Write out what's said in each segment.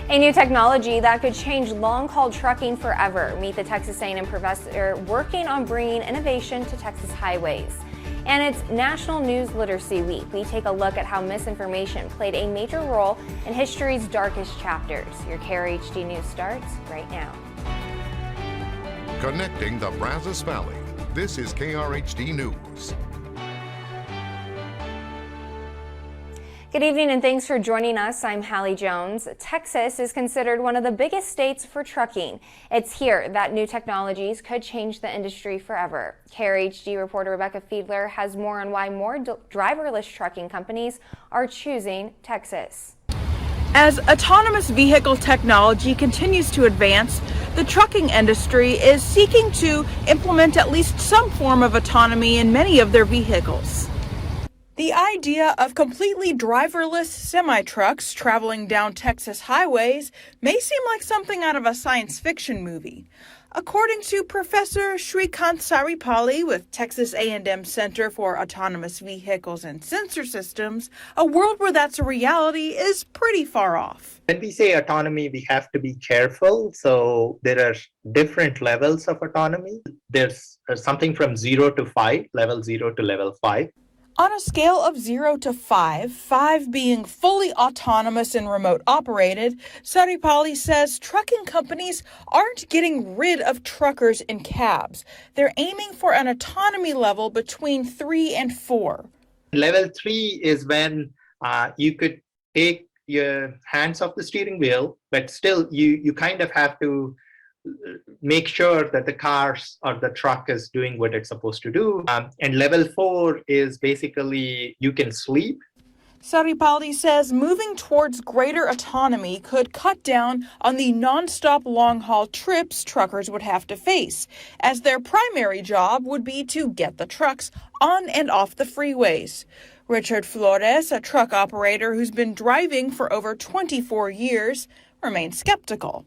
A new technology that could change long-haul trucking forever. Meet the Texas A&M professor working on bringing innovation to Texas highways. And it's National News Literacy Week. We take a look at how misinformation played a major role in history's darkest chapters. Your KRHD News starts right now. Connecting the Brazos Valley. This is KRHD News. Good evening and thanks for joining us. I'm Hallie Jones. Texas is considered one of the biggest states for trucking. It's here that new technologies could change the industry forever. KRHD reporter Rebecca Fiedler has more on why more driverless trucking companies are choosing Texas. As autonomous vehicle technology continues to advance, the trucking industry is seeking to implement at least some form of autonomy in many of their vehicles. The idea of completely driverless semi-trucks traveling down Texas highways may seem like something out of a science fiction movie. According to Professor Shrikant Saripalli with Texas A&M Center for Autonomous Vehicles and Sensor Systems, a world where that's a reality is pretty far off. When we say autonomy, we have to be careful. So there are different levels of autonomy. There's something from 0 to 5, level 0 to level 5. On a scale of 0 to 5, 5 being fully autonomous and remote operated, Saripalli says trucking companies aren't getting rid of truckers in cabs. They're aiming for an autonomy level between 3 and 4. Level 3 is when you could take your hands off the steering wheel, but still you kind of have to make sure that the cars or the truck is doing what it's supposed to do. And level 4 is basically you can sleep. Saripalli says moving towards greater autonomy could cut down on the nonstop long-haul trips truckers would have to face, as their primary job would be to get the trucks on and off the freeways. Richard Flores, a truck operator who's been driving for over 24 years, remains skeptical.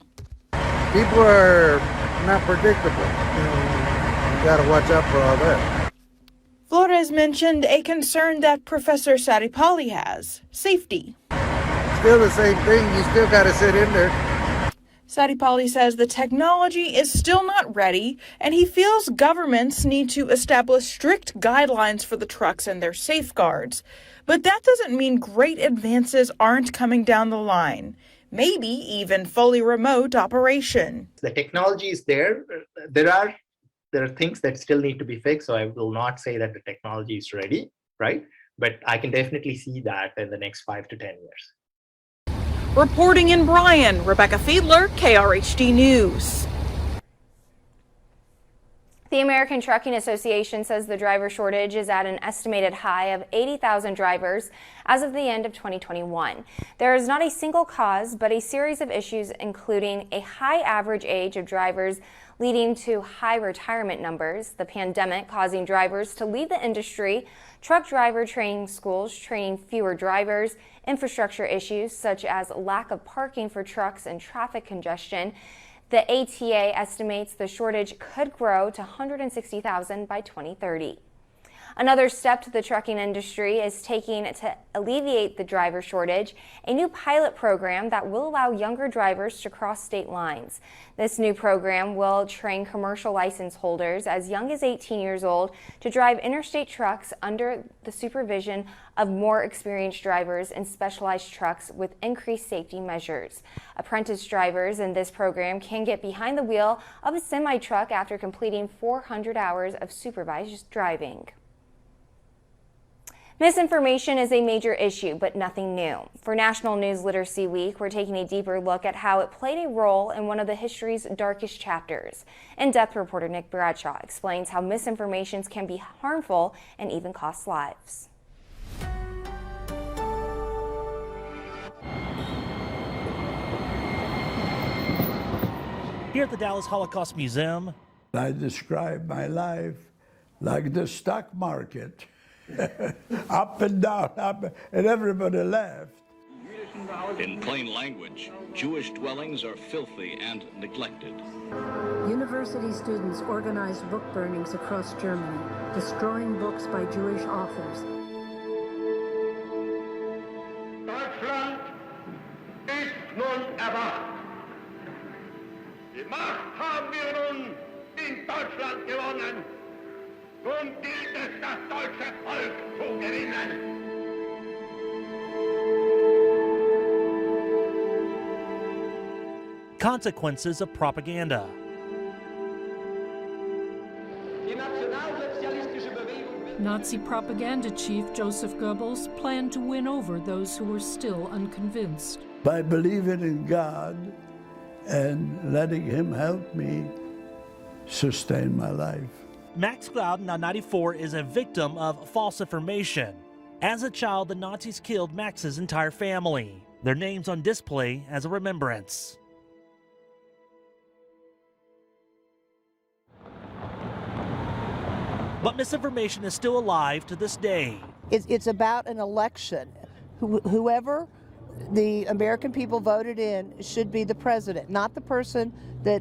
People are not predictable. You got to watch out for all that. Flores mentioned a concern that Professor Saripalli has: safety. Still the same thing. You still got to sit in there. Saripalli says the technology is still not ready, and he feels governments need to establish strict guidelines for the trucks and their safeguards. But that doesn't mean great advances aren't coming down the line. Maybe even fully remote operation. The technology is there. There are things that still need to be fixed, so I will not say that the technology is ready, right? But I can definitely see that in the next 5 to 10 years. Reporting in Bryan, Rebecca Fiedler, KRHD News. The American Trucking Association says the driver shortage is at an estimated high of 80,000 drivers as of the end of 2021. There is not a single cause, but a series of issues, including a high average age of drivers leading to high retirement numbers, the pandemic causing drivers to leave the industry, truck driver training schools training fewer drivers, infrastructure issues such as lack of parking for trucks and traffic congestion. The ATA estimates the shortage could grow to 160,000 by 2030. Another step the trucking industry is taking to alleviate the driver shortage, a new pilot program that will allow younger drivers to cross state lines. This new program will train commercial license holders as young as 18 years old to drive interstate trucks under the supervision of more experienced drivers in specialized trucks with increased safety measures. Apprentice drivers in this program can get behind the wheel of a semi-truck after completing 400 hours of supervised driving. Misinformation is a major issue, but nothing new. For National News Literacy Week, we're taking a deeper look at how it played a role in one of the history's darkest chapters. In-depth reporter Nick Bradshaw explains how misinformations can be harmful and even cost lives. Here at the Dallas Holocaust Museum, I describe my life like the stock market. Up and down, and everybody laughed. In plain language, Jewish dwellings are filthy and neglected. University students organized book burnings across Germany, destroying books by Jewish authors. Deutschland ist nun aber die Macht haben wir nun in Deutschland gewonnen. Nun gilt es, das deutsche Volk zu gewinnen. Consequences of propaganda. Nazi propaganda chief Joseph Goebbels planned to win over those who were still unconvinced. By believing in God and letting Him help me sustain my life. Max Krhd, now 94, is a victim of false information. As a child, the Nazis killed Max's entire family. Their names on display as a remembrance. But misinformation is still alive to this day. It's about an election. Whoever the American people voted in should be the president, not the person that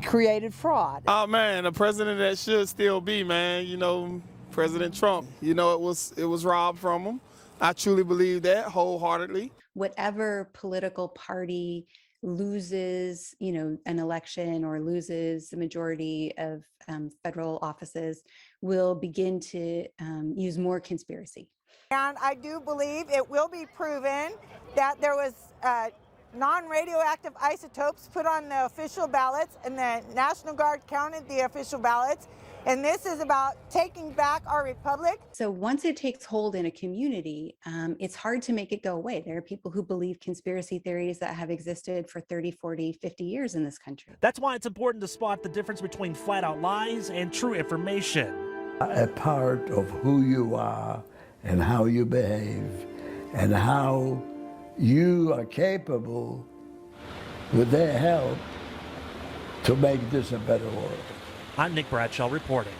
created fraud. Oh man, the president that should still be, man, you know, President Trump. You know, it was robbed from him. I truly believe that wholeheartedly. Whatever political party loses, an election or loses the majority of federal offices will begin to use more conspiracy. And I do believe it will be proven that there was non-radioactive isotopes put on the official ballots, and the National Guard counted the official ballots. And this is about taking back our republic. So once it takes hold in a community, it's hard to make it go away. There are people who believe conspiracy theories that have existed for 30, 40, 50 years in this country. That's why it's important to spot the difference between flat-out lies and true information. A part of who you are and how you behave and how you are capable, with their help, to make this a better world. I'm Nick Bradshaw reporting.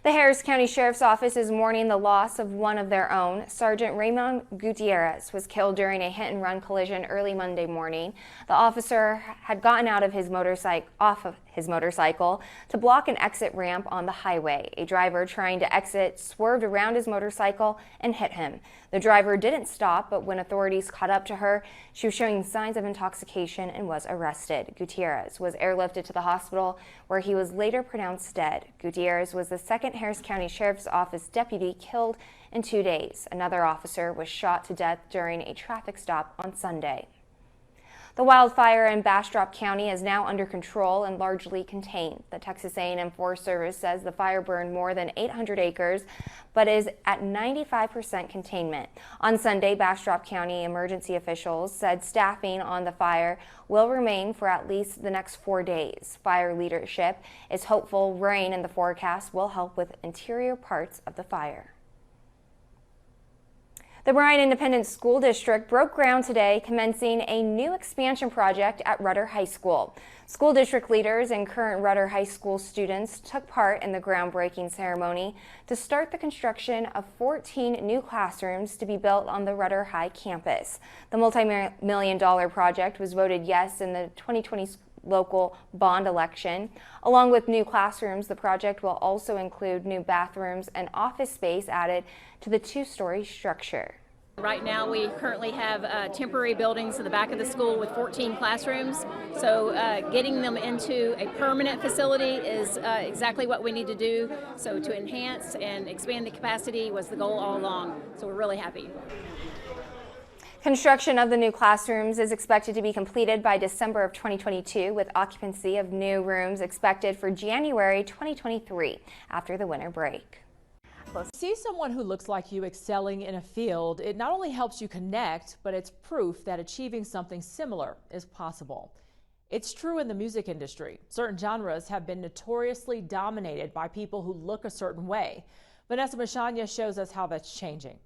The Harris County Sheriff's Office is mourning the loss of one of their own. Sergeant Raymond Gutierrez was killed during a hit-and-run collision early Monday morning. The officer had gotten off of his motorcycle to block an exit ramp on the highway. A driver trying to exit swerved around his motorcycle and hit him. The driver didn't stop, but when authorities caught up to her, she was showing signs of intoxication and was arrested. Gutierrez was airlifted to the hospital, where he was later pronounced dead. Gutierrez was the second Harris County Sheriff's Office deputy killed in 2 days. Another officer was shot to death during a traffic stop on Sunday. The wildfire in Bastrop County is now under control and largely contained. The Texas A&M Forest Service says the fire burned more than 800 acres, but is at 95% containment. On Sunday, Bastrop County emergency officials said staffing on the fire will remain for at least the next 4 days. Fire leadership is hopeful rain in the forecast will help with interior parts of the fire. The Bryan Independent School District broke ground today, commencing a new expansion project at Rudder High School. School district leaders and current Rudder High School students took part in the groundbreaking ceremony to start the construction of 14 new classrooms to be built on the Rudder High campus. The multi-million-dollar project was voted yes in the 2020 local bond election. Along with new classrooms, the project will also include new bathrooms and office space added to the two-story structure. Right now we currently have temporary buildings in the back of the school with 14 classrooms, so getting them into a permanent facility is exactly what we need to do. So to enhance and expand the capacity was the goal all along, so we're really happy. Construction of the new classrooms is expected to be completed by December of 2022, with occupancy of new rooms expected for January 2023 after the winter break. See someone who looks like you excelling in a field. It not only helps you connect, but it's proof that achieving something similar is possible. It's true in the music industry. Certain genres have been notoriously dominated by people who look a certain way. Vanessa Mashanya shows us how that's changing.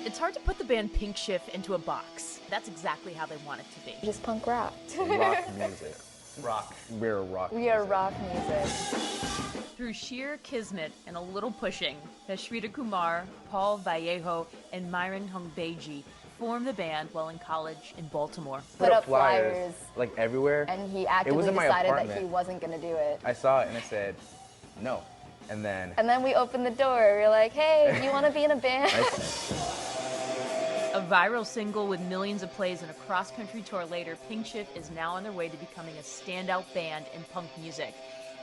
It's hard to put the band Pink Shift into a box. That's exactly how they want it to be. Just punk rock. Rock music. Rock. We're rock music. We are rock music. Through sheer kismet and a little pushing, Nashrita Kumar, Paul Vallejo, and Myron Hongbeji formed the band while in college in Baltimore. Put up flyers like everywhere. And he actively decided that he wasn't going to do it. I saw it and I said, no. And then we opened the door. We were like, hey, you want to be in a band? A viral single with millions of plays and a cross-country tour later, Pink Shift is now on their way to becoming a standout band in punk music.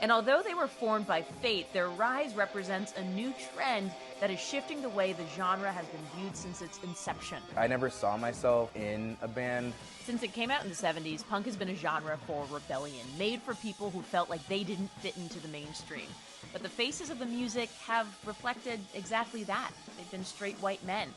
And although they were formed by fate, their rise represents a new trend that is shifting the way the genre has been viewed since its inception. I never saw myself in a band. Since it came out in the 70s, punk has been a genre for rebellion, made for people who felt like they didn't fit into the mainstream. But the faces of the music have reflected exactly that. They've been straight white men.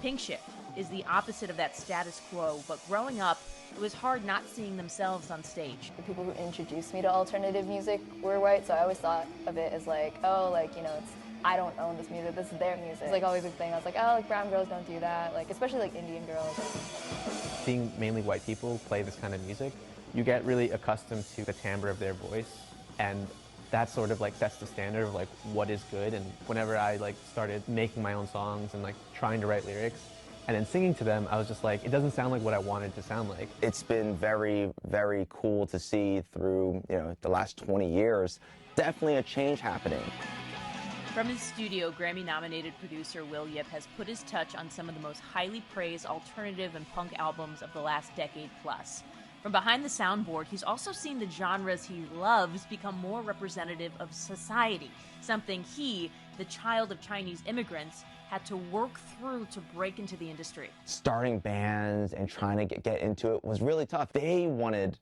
Pink Shift is the opposite of that status quo, but growing up, it was hard not seeing themselves on stage. The people who introduced me to alternative music were white, so I always thought of it as like, oh, like, you know, it's, I don't own this music, this is their music. It's like always a thing. I was like, oh, like brown girls don't do that, like especially like Indian girls. Seeing mainly white people play this kind of music, you get really accustomed to the timbre of their voice, and that sort of like sets the standard of like what is good. And whenever I like started making my own songs and like trying to write lyrics and then singing to them, I was just like, it doesn't sound like what I wanted to sound like. It's been very, very cool to see through, you know, the last 20 years, definitely a change happening. From his studio, Grammy-nominated producer Will Yip has put his touch on some of the most highly praised alternative and punk albums of the last decade plus. From behind the soundboard, he's also seen the genres he loves become more representative of society, something he, the child of Chinese immigrants, had to work through to break into the industry. Starting bands and trying to get into it was really tough. They wanted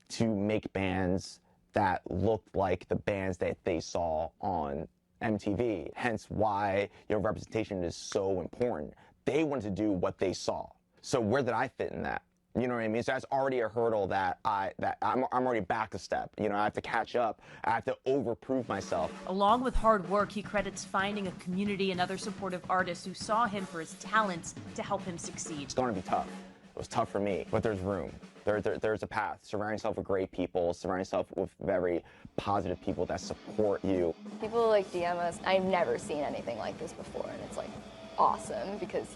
to make bands that looked like the bands that they saw on MTV, hence why, you know, representation is so important. They wanted to do what they saw. So where did I fit in that? You know what I mean? So that's already a hurdle that I'm already back a step. You know, I have to catch up. I have to overprove myself. Along with hard work, he credits finding a community and other supportive artists who saw him for his talents to help him succeed. It's going to be tough. It was tough for me, but there's room. There's a path. Surround yourself with great people. Surround yourself with very positive people that support you. People like DM us. I've never seen anything like this before, and it's like awesome because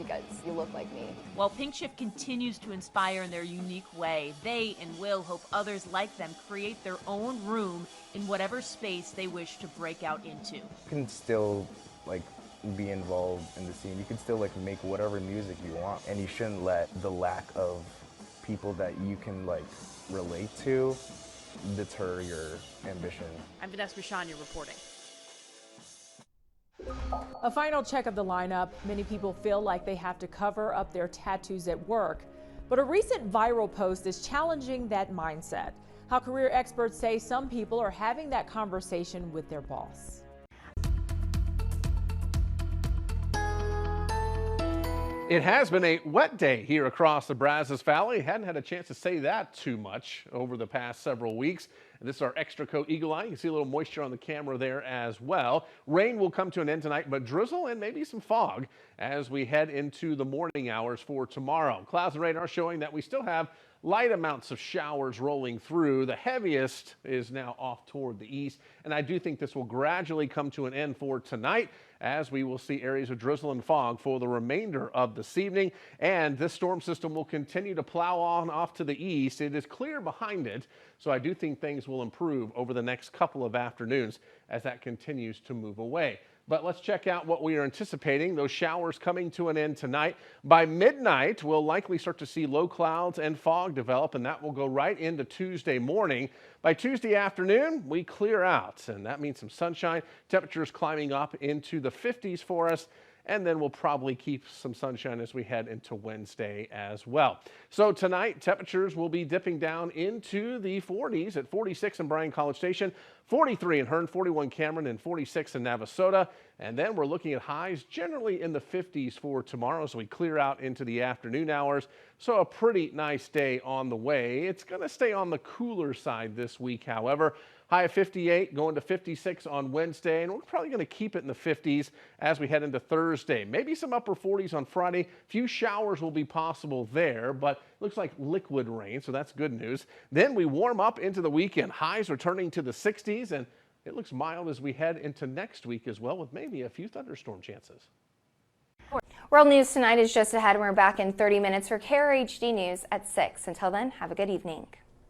you look like me. While Pink Shift continues to inspire in their unique way, they and Will hope others like them create their own room in whatever space they wish to break out into. You can still like be involved in the scene. You can still like make whatever music you want, and you shouldn't let the lack of people that you can like relate to deter your ambition. I'm Vanessa Rashania reporting. A final check of the lineup. Many people feel like they have to cover up their tattoos at work. But a recent viral post is challenging that mindset. How career experts say some people are having that conversation with their boss. It has been a wet day here across the Brazos Valley. Hadn't had a chance to say that too much over the past several weeks. And this is our Extra Coat Eagle Eye. You can see a little moisture on the camera there as well. Rain will come to an end tonight, but drizzle and maybe some fog as we head into the morning hours for tomorrow. Clouds and radar showing that we still have light amounts of showers rolling through. The heaviest is now off toward the east, and I do think this will gradually come to an end for tonight, as we will see areas of drizzle and fog for the remainder of this evening. And this storm system will continue to plow on off to the east. It is clear behind it, so I do think things will improve over the next couple of afternoons as that continues to move away. But let's check out what we are anticipating. Those showers coming to an end tonight. By midnight, we'll likely start to see low clouds and fog develop, and that will go right into Tuesday morning. By Tuesday afternoon, we clear out, and that means some sunshine. Temperatures climbing up into the 50s for us, and then we'll probably keep some sunshine as we head into Wednesday as well. So tonight, temperatures will be dipping down into the 40s at 46 in Bryan College Station, 43 in Hearn, 41 Cameron, and 46 in Navasota. And then we're looking at highs generally in the 50s for tomorrow as we clear out into the afternoon hours. So a pretty nice day on the way. It's going to stay on the cooler side this week, however. High of 58, going to 56 on Wednesday, and we're probably going to keep it in the 50s as we head into Thursday. Maybe some upper 40s on Friday. Few showers will be possible there, but looks like liquid rain, so that's good news. Then we warm up into the weekend. Highs returning to the 60s, and it looks mild as we head into next week as well, with maybe a few thunderstorm chances. World News Tonight is just ahead. We're back in 30 minutes for KRHD News at 6. Until then, have a good evening.